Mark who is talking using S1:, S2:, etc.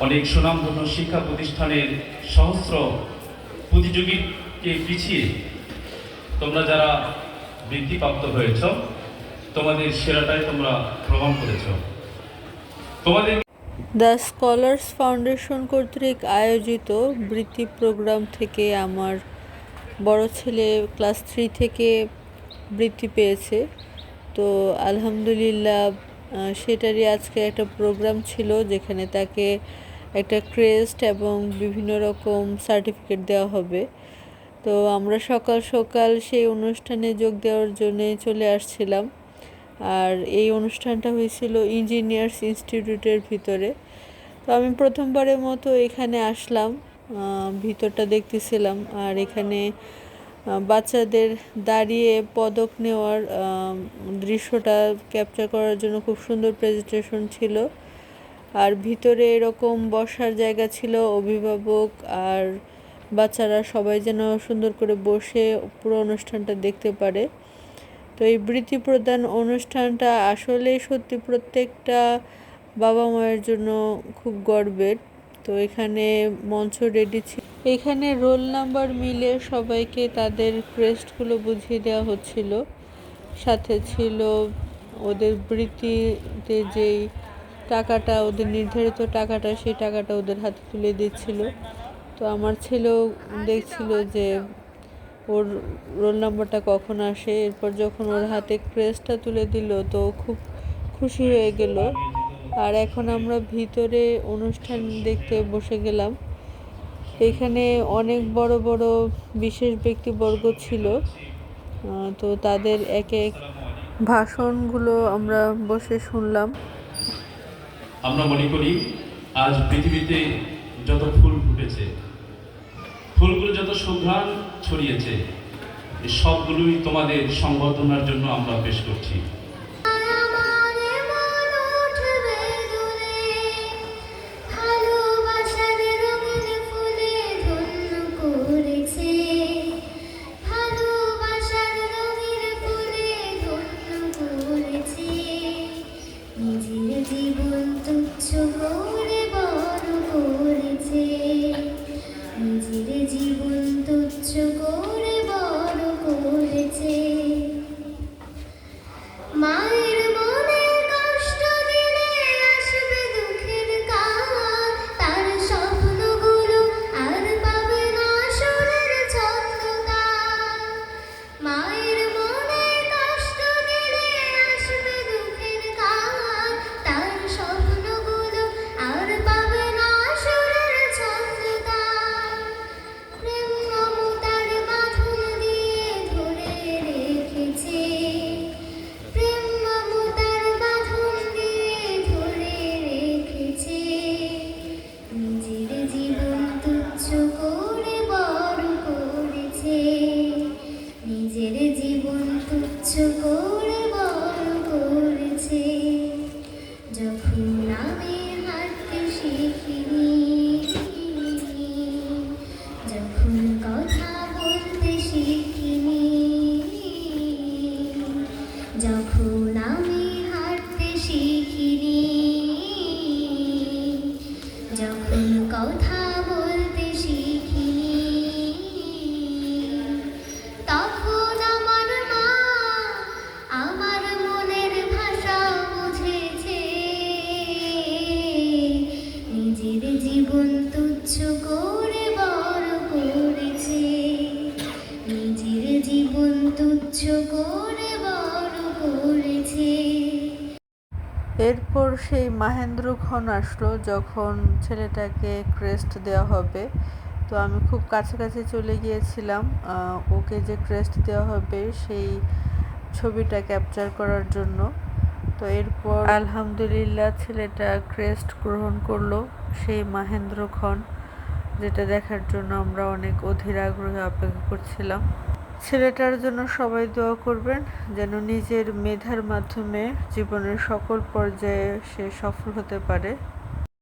S1: অনেক সুনামধন্য শিক্ষা প্রতিষ্ঠানের সহস্র প্রতিযোগীকে পিছিয়ে তোমরা যারা বৃত্তিপ্রাপ্ত হয়েছ, তোমাদের সেরাটাই তোমরা প্রমাণ করেছ। তোমাদের
S2: দ্য স্কলার্স ফাউন্ডেশন কর্তৃক আয়োজিত বৃত্তি প্রোগ্রাম থেকে আমার বড় ছেলে ক্লাস 3 থেকে বৃত্তি পেয়েছে। তো আলহামদুলিল্লাহ, সেটারই আজকে একটা প্রোগ্রাম ছিল যেখানে তাকে একটা ক্রেস্ট এবং বিভিন্ন রকম সার্টিফিকেট দেওয়া হবে। তো আমরা সকাল সকাল সেই অনুষ্ঠানে যোগ দেওয়ার জন্য চলে আসছিলাম। আর এই অনুষ্ঠানটা হয়েছিল ইঞ্জিনিয়ার্স ইনস্টিটিউটের ভিতরে। তো আমি প্রথমবারের মতো এখানে আসলাম, ভিতরটা দেখতেছিলাম। আর এখানে বাচ্চাদের দাঁড়িয়ে পদক নেওয়ার দৃশ্যটা ক্যাপচার করার জন্য খুব সুন্দর প্রেজেন্টেশন ছিল। আর ভিতরে এরকম বসার জায়গা ছিল, অভিভাবক আর বাচ্চারা সবাই যেন সুন্দর করে বসে পুরো অনুষ্ঠানটা দেখতে পারে। তো এই বৃত্তি প্রদান অনুষ্ঠানটা আসলে সত্যি প্রত্যেকটা বাবা মায়ের জন্য খুব গর্বের। তো এখানে মঞ্চ রেডি ছিল, এখানে রোল নাম্বার মিলে সবাইকে তাদের ক্রেস্টগুলো বুঝিয়ে দেওয়া হচ্ছিল। সাথে ছিল ওদের বৃত্তিতে যেই টাকাটা, ওদের নির্ধারিত টাকাটা, সেই টাকাটা ওদের হাতে তুলে দিচ্ছিল। তো আমার ছেলেও দেখছিল যে ওর রোল নাম্বারটা কখন আসে। এরপর যখন ওর হাতে ক্রেস্টটা তুলে দিল তো খুব খুশি হয়ে গেল। আর এখন আমরা ভিতরে অনুষ্ঠান দেখতে বসে গেলাম। এখানে অনেক বড় বড় বিশেষ ব্যক্তিবর্গ ছিল, তো তাদের এক এক ভাষণগুলো আমরা বসে শুনলাম।
S1: আমরা মনে করি আজ পৃথিবীতে যত ফুল ফুটেছে, ফুলগুলো যত সুঘ্রাণ ছড়িয়েছে, এই সবগুলোই তোমাদের সংবর্ধনার জন্য আমরা পেশ করছি।
S3: জীবন তুচ্ছ করে বড় করেছে, নিজের জীবন তুচ্ছ করে বড় করেছে। মায়ের মনে কষ্ট দিলে আসবে দুঃখের কাল, তার স্বপ্নগুলো আর পাবে না সুরের ছন্দকার। মায়ের মনে কষ্ট দিলে আসবে দুঃখের কাল, তার স্বপ্নগুলো আর পাবে না সুরের ছন্দকার। প্রেম মমতার বাঁধন দিয়ে ধরে রেখেছে, প্রেম মমতার বাঁধন দিয়ে ধরে রেখেছে। নিজের জীবন তুচ্ছ করে বড় করেছে, নিজের জীবন তুচ্ছ করে বড় করেছে। যখন আমি হাঁটতে শিখিনি, যখন কথা বলতে শিখিনি, যখন আমি হাঁটতে শিখিনি, যখন কথা বলতে শিখিনি, তখন আমার মা আমার মনের ভাষা বুঝেছে। নিজের জীবন তুচ্ছ করে বড় করেছে, নিজের জীবন তুচ্ছ করে বড় করেছে।
S2: এরপর সেই মাহেন্দ্রক্ষণ আসলো যখন ছেলেটাকে ক্রেস্ট দেওয়া হবে। তো আমি খুব কাছাকাছি চলে গিয়েছিলাম ওকে যে ক্রেস্ট দেওয়া হবে সেই ছবিটা ক্যাপচার করার জন্য। তো এরপর আলহামদুলিল্লাহ ছেলেটা ক্রেস্ট গ্রহণ করলো, সেই মাহেন্দ্রক্ষণ যেটা দেখার জন্য আমরা অনেক অধীর আগ্রহে অপেক্ষা করছিলাম। ছেলেটার জন্য সবাই দোয়া করবেন যেন নিজের মেধার মাধ্যমে জীবনের সকল পর্যায়ে সে সফল হতে পারে।